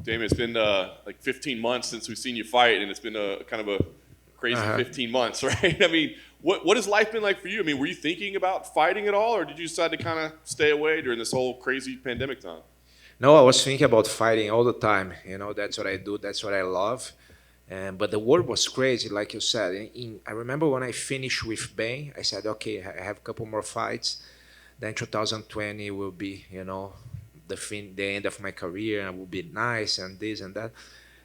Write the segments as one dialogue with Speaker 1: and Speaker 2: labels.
Speaker 1: Damon, it's been like 15 months since we've seen you fight, and it's been a kind of a crazy 15 months, right? I mean, what has life been like for you? I mean, were you thinking about fighting at all, or did you decide to kind of stay away during this whole crazy pandemic time?
Speaker 2: No, I was thinking about fighting all the time. That's what I do. That's what I love. But the world was crazy, like you said. I remember when I finished with Bain, I said, okay, I have a couple more fights. Then 2020 will be, the end of my career, and will be nice and this and that.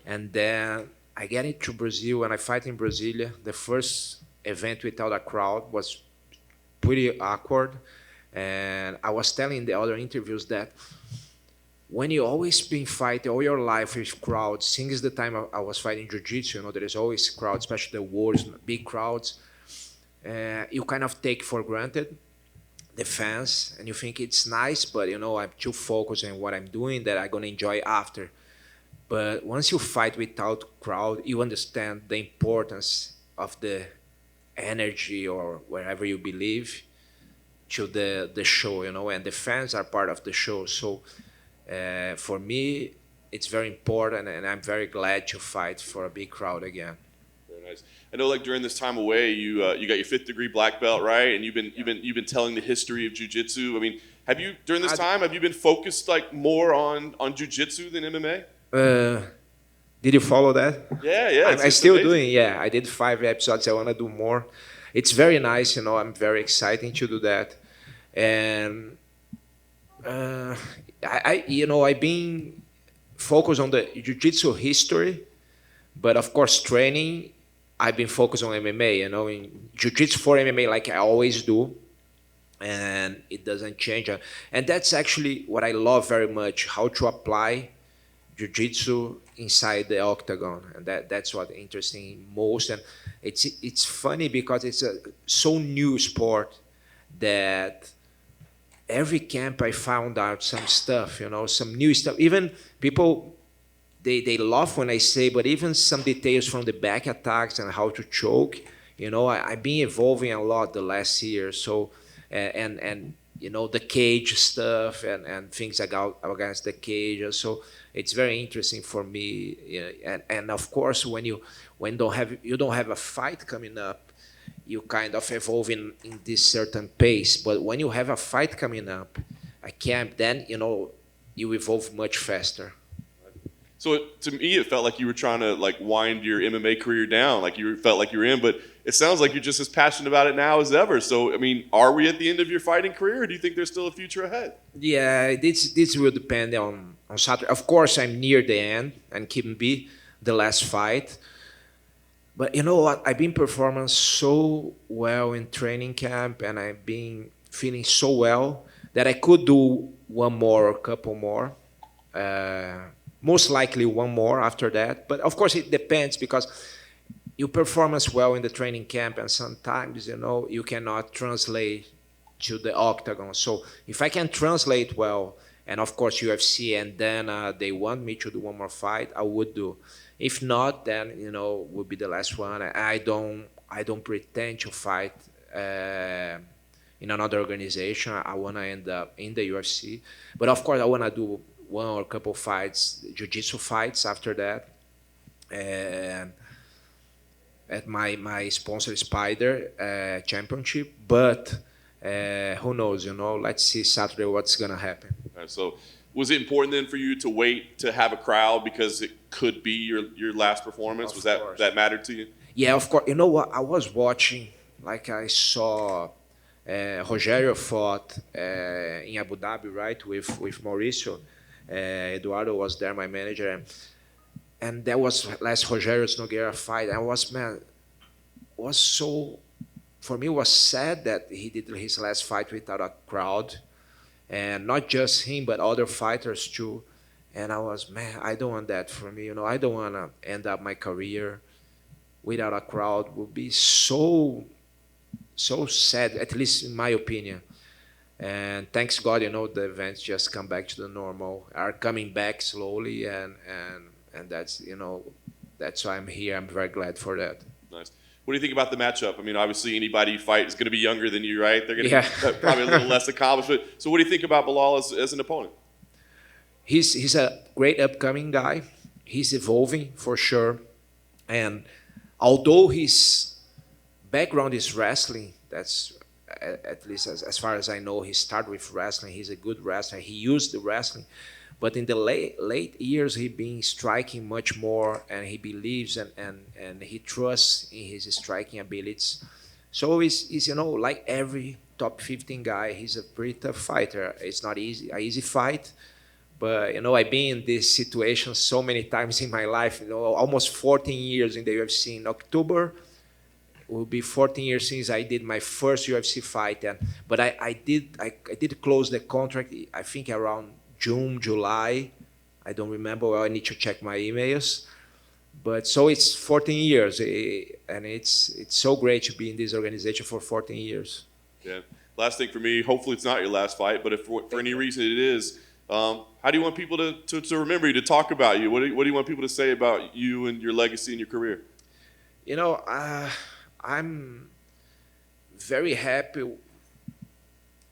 Speaker 2: And then I get into Brazil and I fight in Brasilia. The first event without a crowd was pretty awkward. And I was telling the other interviews that when you always been fighting all your life with crowds, since the time I was fighting jiu-jitsu, there is always crowds, especially the wars, big crowds. You kind of take for granted the fans, and you think it's nice, but I'm too focused on what I'm doing that I'm gonna enjoy after. But once you fight without crowd, you understand the importance of the energy or wherever you believe to the show, and the fans are part of the show. So for me, it's very important, and I'm very glad to fight for a big crowd again.
Speaker 1: Very nice. I know, like during this time away, you got your fifth degree black belt, right? And you've been telling the history of jiu-jitsu. I mean, have you during this time have you been focused like more on jiu-jitsu than MMA?
Speaker 2: Uh, did you follow that?
Speaker 1: Yeah, yeah.
Speaker 2: I'm
Speaker 1: It's
Speaker 2: still
Speaker 1: amazing.
Speaker 2: doing. Yeah, I did 5 episodes. I want to do more. It's very nice. I'm very excited to do that, and uh, I've been focused on the jiu-jitsu history, but of course training. I've been focused on MMA. In jiu-jitsu for MMA, like I always do, and it doesn't change. And that's actually what I love very much: how to apply jiu-jitsu inside the octagon, and that's what interesting most. And it's funny because it's a so new sport that every camp I found out some stuff, some new stuff. Even people they love when I say, but even some details from the back attacks and how to choke. I've been evolving a lot the last year. So and the cage stuff and things against the cage. So it's very interesting for me. And of course, when you don't have a fight coming up, you kind of evolve in this certain pace. But when you have a fight coming up, a camp, then you evolve much faster.
Speaker 1: So to me, it felt like you were trying to like wind your MMA career down, like you felt like you were in. But it sounds like you're just as passionate about it now as ever. So I mean, are we at the end of your fighting career, or do you think there's still a future ahead?
Speaker 2: Yeah, this will depend on Saturday. Of course, I'm near the end and can be the last fight. But you know what? I've been performing so well in training camp, and I've been feeling so well that I could do one more or couple more. Uh, Most likely one more after that. But of course, it depends because you perform as well in the training camp, and sometimes you cannot translate to the octagon. So if I can translate well, and of course UFC, and then they want me to do one more fight, I would do. If not, then would be the last one. I don't pretend to fight in another organization. I want to end up in the UFC, but of course I want to do one or couple fights, jiu-jitsu fights after that. And at my sponsor Spider championship, but who knows? Let's see Saturday what's gonna happen.
Speaker 1: All right, so was it important then for you to wait to have a crowd because it could be your last performance? Was
Speaker 2: Of course.
Speaker 1: that mattered to you?
Speaker 2: Yeah, of course. You know what? I was watching, like I saw Rogério fought in Abu Dhabi, right, with Mauricio. Eduardo was there, my manager, and that was last Rogério's Nogueira fight. I was so, for me, it was sad that he did his last fight without a crowd, and not just him, but other fighters too. And I was, man, I don't want that for me. I don't want to end up my career without a crowd. Would be so sad, at least in my opinion. And thanks God, the events just come back to the normal, are coming back slowly, and that's why I'm here. I'm very glad for that.
Speaker 1: Nice. What do you think about the matchup? I mean, obviously anybody you fight is going to be younger than you, right? They're going to
Speaker 2: Yeah.
Speaker 1: be probably a little less accomplished. But so what do you think about Bilal as an opponent?
Speaker 2: he's a great upcoming guy. He's evolving for sure. And although his background is wrestling, that's at least as far as I know, he started with wrestling. He's a good wrestler. He used the wrestling. But in the late years, he been striking much more, and he believes and he trusts in his striking abilities. So he's like every top 15 guy, he's a pretty tough fighter. It's not an easy fight, but I've been in this situation so many times in my life. Almost 14 years in the UFC. In October, it will be 14 years since I did my first UFC fight, but I did close the contract. I think around June, July. I don't remember. Well, I need to check my emails. But so it's 14 years, and it's so great to be in this organization for 14 years.
Speaker 1: Yeah. Last thing for me, hopefully it's not your last fight, but if for any reason it is, how do you want people to remember you, to talk about you? What do you want people to say about you and your legacy and your career?
Speaker 2: I'm very happy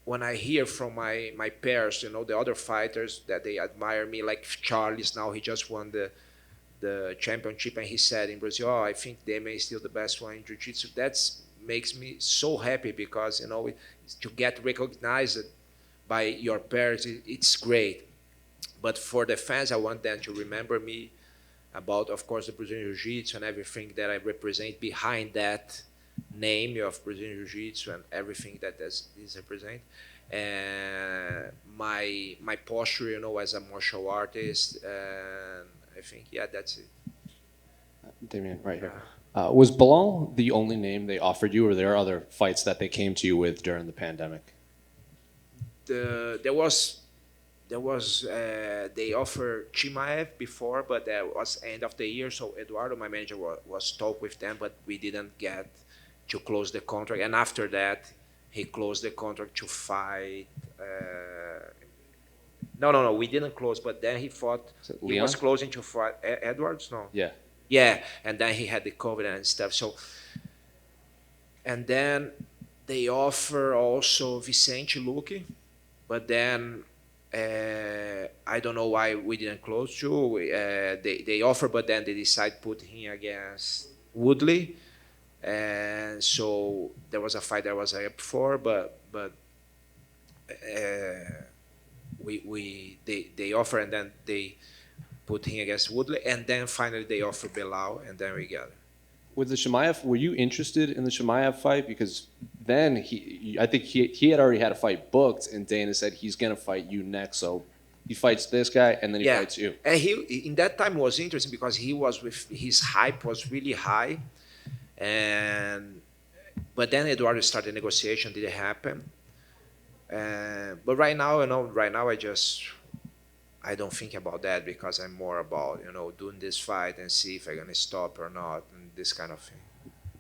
Speaker 2: when I hear from my peers, the other fighters, that they admire me, like Charles now, he just won the championship, and he said in Brazil, I think Demian is still the best one in Jiu-Jitsu. That makes me so happy because, to get recognized by your peers, it's great. But for the fans, I want them to remember me about, of course, the Brazilian Jiu-Jitsu and everything that I represent behind that name of Brazilian Jiu-Jitsu and everything that this represent. And my posture, as a martial artist, and I think, that's it.
Speaker 3: Demian, right here. Was Bilal the only name they offered you, or there are other fights that they came to you with during the pandemic?
Speaker 2: There was they offered Chimaev before, but that was end of the year. So Eduardo, my manager, was talk with them, but we didn't get to close the contract. And after that, he closed the contract to fight. No, we didn't close. But then he fought. He was closing to fight Edwards. No.
Speaker 3: Yeah.
Speaker 2: Yeah, and then he had the COVID and stuff. So, and then they offer also Vicente Luque, but then. I don't know why we didn't close to. They offer, but then they decide put him against Woodley, and so there was a fight that was up for, but they offer, and then they put him against Woodley, and then finally they offer Bilal, and then we got it.
Speaker 3: With the Chimaev, were you interested in the Chimaev fight? Because then I think he had already had a fight booked, and Dana said he's going to fight you next. So he fights this guy, and then he fights you.
Speaker 2: And he in that time was interesting because he was with his hype was really high, but then Eduardo started negotiation, didn't happen. But right now, I don't think about that because I'm more about, doing this fight and see if I'm going to stop or not and this kind of thing.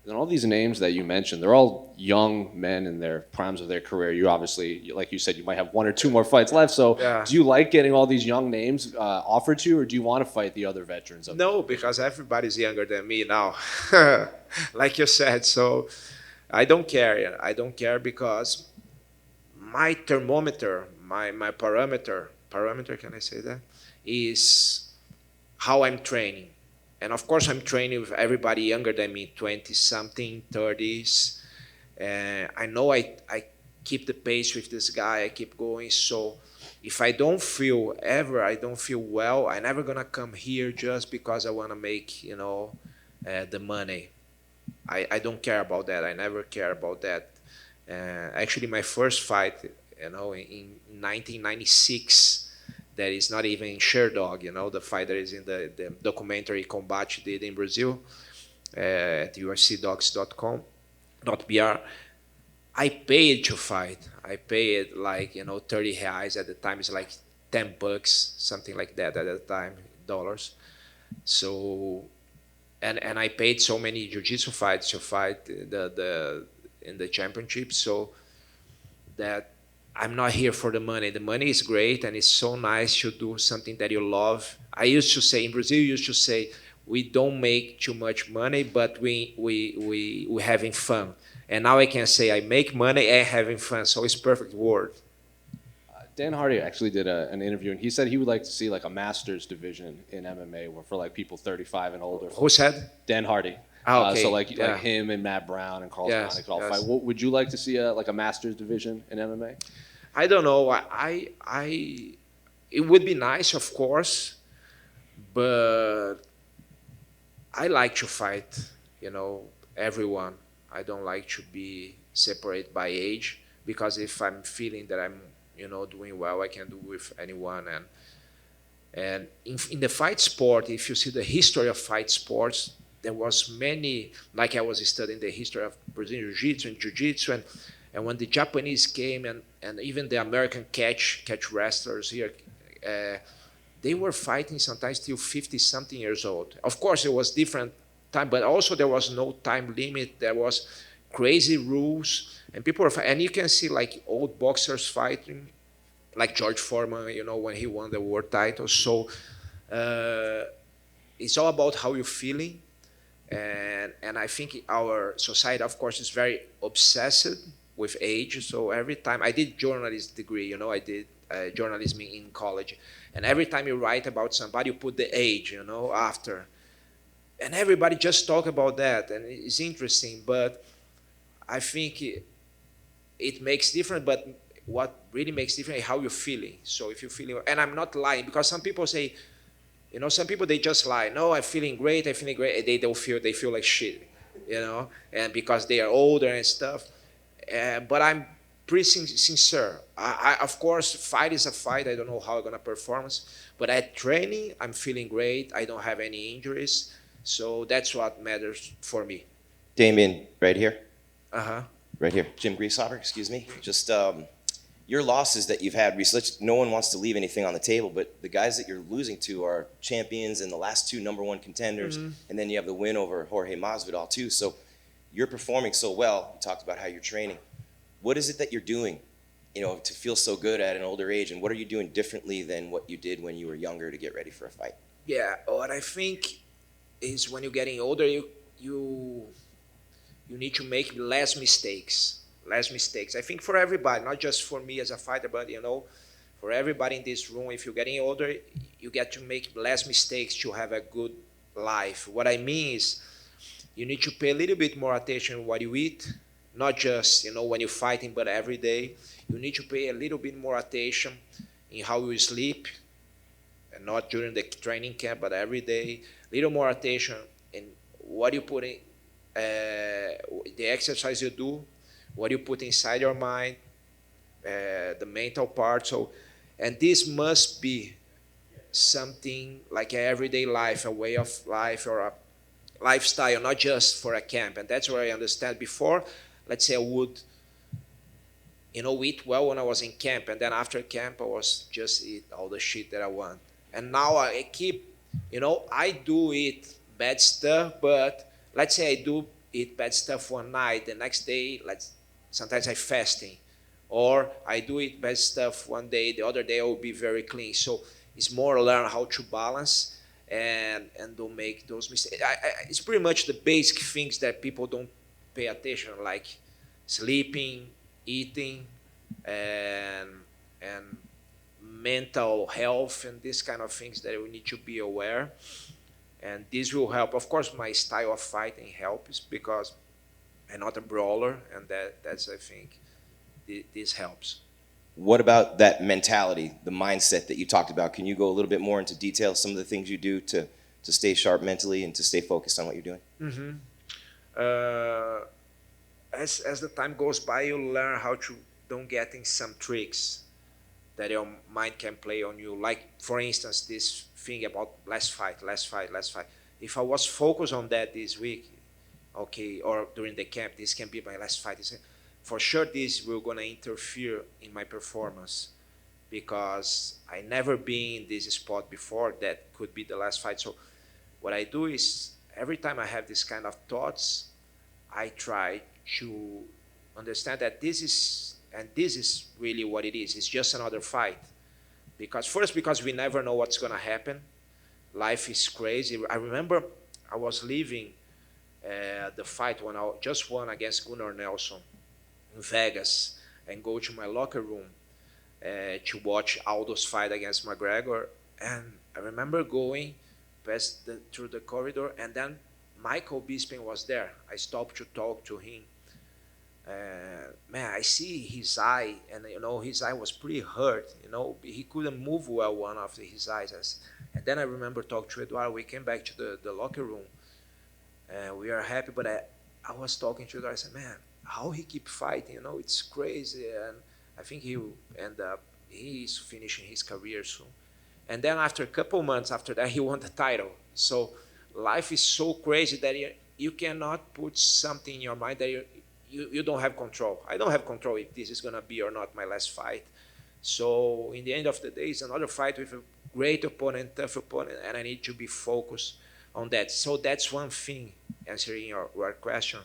Speaker 3: And all these names that you mentioned, they're all young men in their primes of their career. You obviously, like you said, you might have one or two more fights left. So do you like getting all these young names offered to you, or do you want to fight the other veterans?
Speaker 2: No, because everybody's younger than me now, like you said. So I don't care. I don't care because my thermometer, my parameter, can I say that, is how I'm training. And of course, I'm training with everybody younger than me, 20-something, 30s. I know I keep the pace with this guy, I keep going. So if I don't feel well, I'm never going to come here just because I want to make, the money. I don't care about that. I never care about that. Actually, my first fight, in 1996, that is not even in Sherdog, the fight that is in the documentary Combate did in Brazil at ufcdocs.com.br. I paid to fight. I paid 30 reais at the time. It's like $10, something like that at the time, dollars. So, and I paid so many jiu-jitsu fights to fight in the championship, so that I'm not here for the money. The money is great, and it's so nice to do something that you love. I used to say, in Brazil, we don't make too much money, but we having fun. And now I can say I make money and having fun, so it's perfect word.
Speaker 3: Dan Hardy actually did an interview, and he said he would like to see like a masters division in MMA, where for like people 35 and older.
Speaker 2: Who said?
Speaker 3: Dan Hardy.
Speaker 2: Okay.
Speaker 3: So like him and Matt Brown and Carl Stein could all fight. Would you like to see like a masters division in MMA?
Speaker 2: I don't know. It would be nice, of course, but I like to fight, everyone. I don't like to be separated by age, because if I'm feeling that I'm, doing well, I can do with anyone. And in the fight sport, if you see the history of fight sports, there was many, like I was studying the history of Brazilian Jiu-jitsu and Jiu-jitsu, and when the Japanese came and even the American catch wrestlers here, they were fighting sometimes till 50-something years old. Of course, it was different time, but also there was no time limit. There was crazy rules, and people were fighting. And you can see like old boxers fighting, like George Foreman, when he won the world title. So it's all about how you're feeling. And I think our society, of course, is very obsessed with age. So every time I did journalism degree, I did journalism in college, and every time you write about somebody, you put the age, after, and everybody just talk about that, and it's interesting. But I think it makes different. But what really makes different is how you're feeling. So if you're feeling, and I'm not lying, because some people say, some people, they just lie. No, I'm feeling great. They don't feel, they feel like shit, and because they are older and stuff. But I'm pretty sincere. Of course, fight is a fight. I don't know how I'm gonna perform, but at training, I'm feeling great. I don't have any injuries, so that's what matters for me.
Speaker 4: Damian, right here.
Speaker 2: Right
Speaker 4: here. Jim Greashopper, excuse me. Just your losses that you've had recently, no one wants to leave anything on the table, but the guys that you're losing to are champions and the last two #1 contenders, and then you have the win over Jorge Masvidal too. So you're performing so well. You talked about how you're training. What is it that you're doing, to feel so good at an older age, and what are you doing differently than what you did when you were younger to get ready for a fight?
Speaker 2: Yeah, what I think is when you're getting older, you need to make less mistakes. I think for everybody, not just for me as a fighter, but for everybody in this room, if you're getting older, you get to make less mistakes to have a good life. What I mean is, you need to pay a little bit more attention to what you eat, not just when you're fighting, but every day. You need to pay a little bit more attention in how you sleep, and not during the training camp, but every day. A little more attention in what you put in, the exercise you do, what you put inside your mind, the mental part. So, and this must be something like an everyday life, a way of life, or a lifestyle, not just for a camp. And that's where I understand. Before, let's say I would, eat well when I was in camp, and then after camp, I was just eat all the shit that I want. And now I keep, I do eat bad stuff, but let's say I do eat bad stuff one night, the next day, sometimes I fasting, or I do eat bad stuff one day, the other day I will be very clean. So it's more learn how to balance and don't make those mistakes. It's pretty much the basic things that people don't pay attention, like sleeping, eating, and mental health, and these kind of things that we need to be aware. And this will help. Of course, my style of fighting helps because I'm not a brawler, and that's I think this helps.
Speaker 4: What about that mentality, the mindset that you talked about? Can you go a little bit more into detail, some of the things you do to stay sharp mentally and to stay focused on what you're doing?
Speaker 2: As the time goes by, you learn how to don't get in some tricks that your mind can play on you. Like, for instance, this thing about last fight. If I was focused on that this week, okay, or during the camp, this can be my last fight. For sure, this will gonna interfere in my performance because I never been in this spot before. That could be the last fight. So what I do is every time I have this kind of thoughts, I try to understand that this is really what it is. It's just another fight. Because we never know what's gonna happen. Life is crazy. I remember I was leaving the fight when I just won against Gunnar Nelson in Vegas and go to my locker room. to watch Aldo's fight against McGregor. And I remember going through the corridor, and then Michael Bisping was there. I stopped to talk to him. Man, I see his eye, and his eye was pretty hurt. He couldn't move well, one of his eyes. And then I remember talking to Eduardo. We came back to the locker room, and we are happy. But I was talking to Eduardo. I said, man, how he keep fighting? It's crazy. And I think he will end up. He's finishing his career soon. And then after a couple months after that, he won the title. So life is so crazy that you cannot put something in your mind that you don't have control. I don't have control if this is going to be or not my last fight. So in the end of the day, it's another fight with a great opponent, tough opponent, and I need to be focused on that. So that's one thing, answering your question,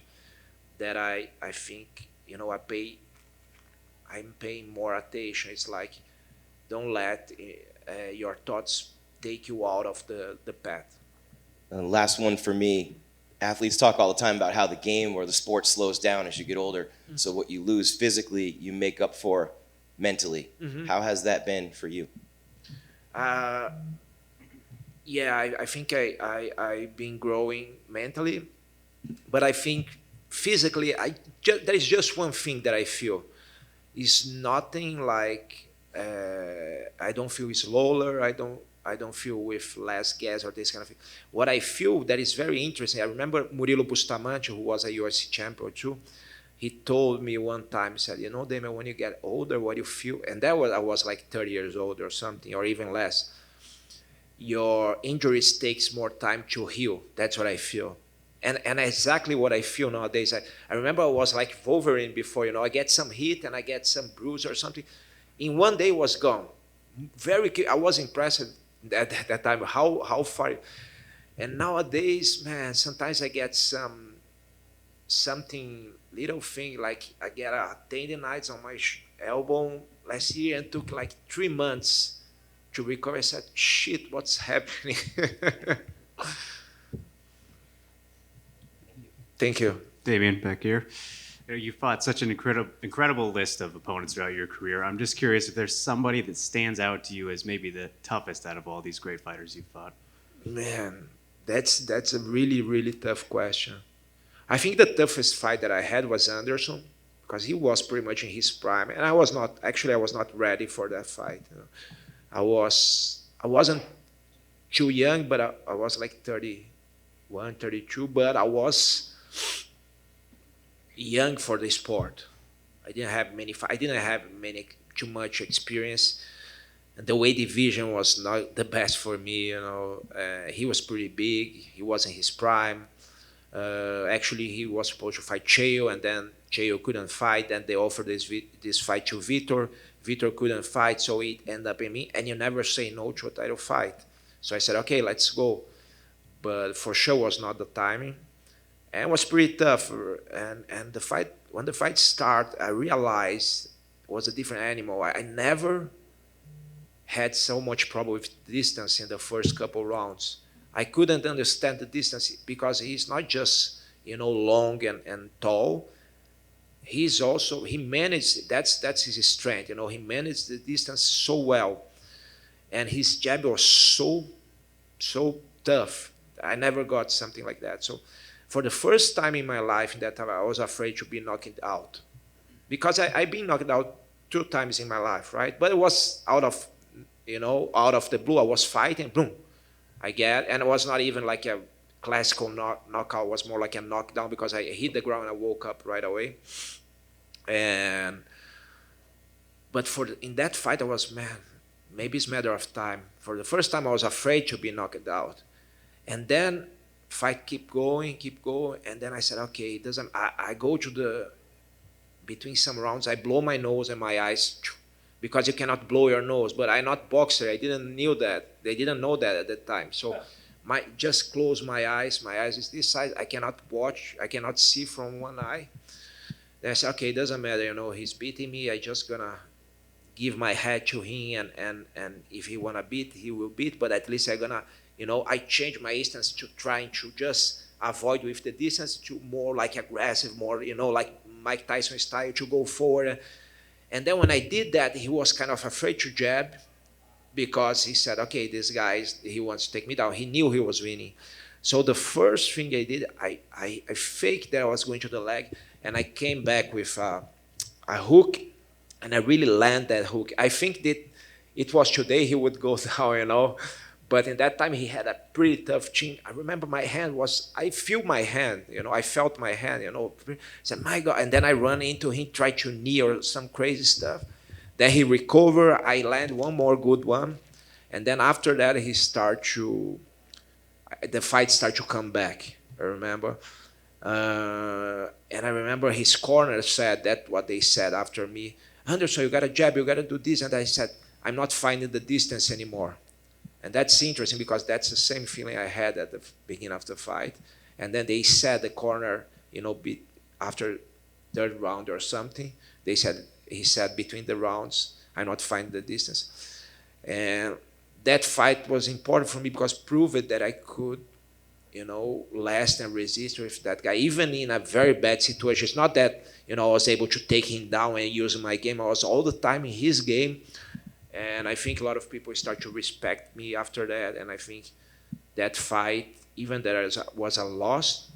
Speaker 2: that I think, I'm paying more attention. It's like, don't let your thoughts take you out of the path.
Speaker 4: And last one for me. Athletes talk all the time about how the game or the sport slows down as you get older. Mm-hmm. So what you lose physically, you make up for mentally. Mm-hmm. How has that been for you?
Speaker 2: I think I've been growing mentally, but I think physically, there is just one thing that I feel. It's nothing like I don't feel slower. I don't feel with less gas or this kind of thing. What I feel that is very interesting, I remember Murilo Bustamante, who was a UFC champion too, he told me one time, he said, Demian, when you get older, what you feel, and I was like 30 years old or something, or even less, your injuries takes more time to heal. That's what I feel. And exactly what I feel nowadays. I remember I was like Wolverine before, I get some hit and I get some bruise or something. In one day, it was gone. I was impressed at that time how far. And nowadays, man, sometimes I get something little thing, like I get a tendonitis on my elbow last year and took like 3 months to recover. I said, shit, what's happening? Thank you.
Speaker 5: Damian, back here. You fought such an incredible list of opponents throughout your career. I'm just curious if there's somebody that stands out to you as maybe the toughest out of all these great fighters you've fought.
Speaker 2: Man, that's a really, really tough question. I think the toughest fight that I had was Anderson, because he was pretty much in his prime, and I was not ready for that fight. I wasn't too young, but I was like 31, 32, but I was young for the sport. I didn't have too much experience, and the weight division was not the best for me. He was pretty big. He was in his prime. Actually, he was supposed to fight Chael, and then Chael couldn't fight, and they offered this fight to Vitor. Vitor couldn't fight, so it ended up in me. And you never say no to a title fight. So I said, okay, let's go. But for sure was not the timing. And it was pretty tough. And the fight, when the fight started, I realized it was a different animal. I never had so much problem with distance in the first couple rounds. I couldn't understand the distance because he's not just, long and tall. He managed, that's his strength. He managed the distance so well. And his jab was so tough. I never got something like that. So for the first time in my life in that time, I was afraid to be knocked out. Because I've been knocked out 2 times in my life, right? But it was out of the blue. I was fighting, boom. And it was not even like a classical knockout. It was more like a knockdown because I hit the ground and I woke up right away. But in that fight, I was, maybe it's a matter of time. For the first time, I was afraid to be knocked out. And then fight keep going, and then I said, okay, it doesn't. I go to between some rounds, I blow my nose and my eyes, because you cannot blow your nose. But I'm not boxer. I didn't know that. They didn't know that at that time. So just close my eyes. My eyes is this size. I cannot watch. I cannot see from one eye. Then I said, okay, it doesn't matter. He's beating me. I just gonna give my head to him, and if he wanna beat, he will beat. But at least I'm gonna, I change my stance to trying to just avoid with the distance to more like aggressive, more, like Mike Tyson style, to go forward. And then when I did that, he was kind of afraid to jab because he said, okay, this guy, he wants to take me down. He knew he was winning. So the first thing I did, I faked that I was going to the leg, and I came back with a hook, and I really landed that hook. I think that it was today he would go down, But in that time, he had a pretty tough chin. I remember I feel my hand, I felt my hand, I said, my God. And then I run into him, try to knee or some crazy stuff. Then he recovered. I land one more good one. And then after that, the fight started to come back, I remember. And I remember his corner said that what they said after me, Anderson, you got to jab, you got to do this. And I said, I'm not finding the distance anymore. And that's interesting because that's the same feeling I had at the beginning of the fight. And then they said the corner, after third round or something, he said between the rounds, I'm not finding the distance. And that fight was important for me because it proved that I could, last and resist with that guy, even in a very bad situation. It's not that, I was able to take him down and use my game. I was all the time in his game. And I think a lot of people start to respect me after that. And I think that fight, even though it was a loss,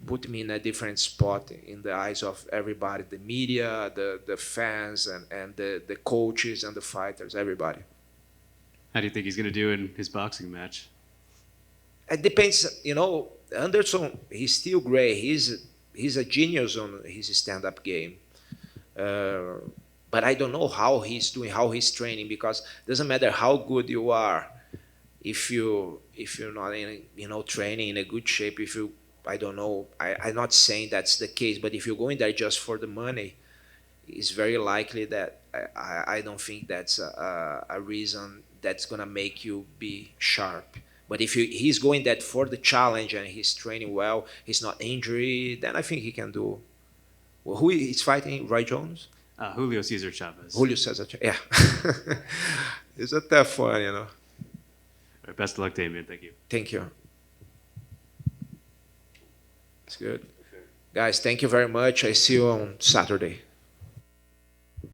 Speaker 2: put me in a different spot in the eyes of everybody, the media, the fans, and the coaches and the fighters, everybody.
Speaker 5: How do you think he's going to do in his boxing match?
Speaker 2: It depends, Anderson, he's still great. He's a genius on his stand-up game. But I don't know how he's doing, how he's training, because it doesn't matter how good you are, if you're not in, training in a good shape. I don't know. I'm not saying that's the case, but if you're going there just for the money, it's very likely that I don't think that's a reason that's gonna make you be sharp. But if he's going that for the challenge and he's training well, he's not injured, then I think he can do. Well, who is fighting? Roy Jones?
Speaker 5: Julio Cesar Chavez.
Speaker 2: Julio Cesar Chavez, yeah. It's a tough one,
Speaker 5: All right, best of luck, Demian. Thank you.
Speaker 2: Thank you. It's good. Guys, thank you very much. I see you on Saturday.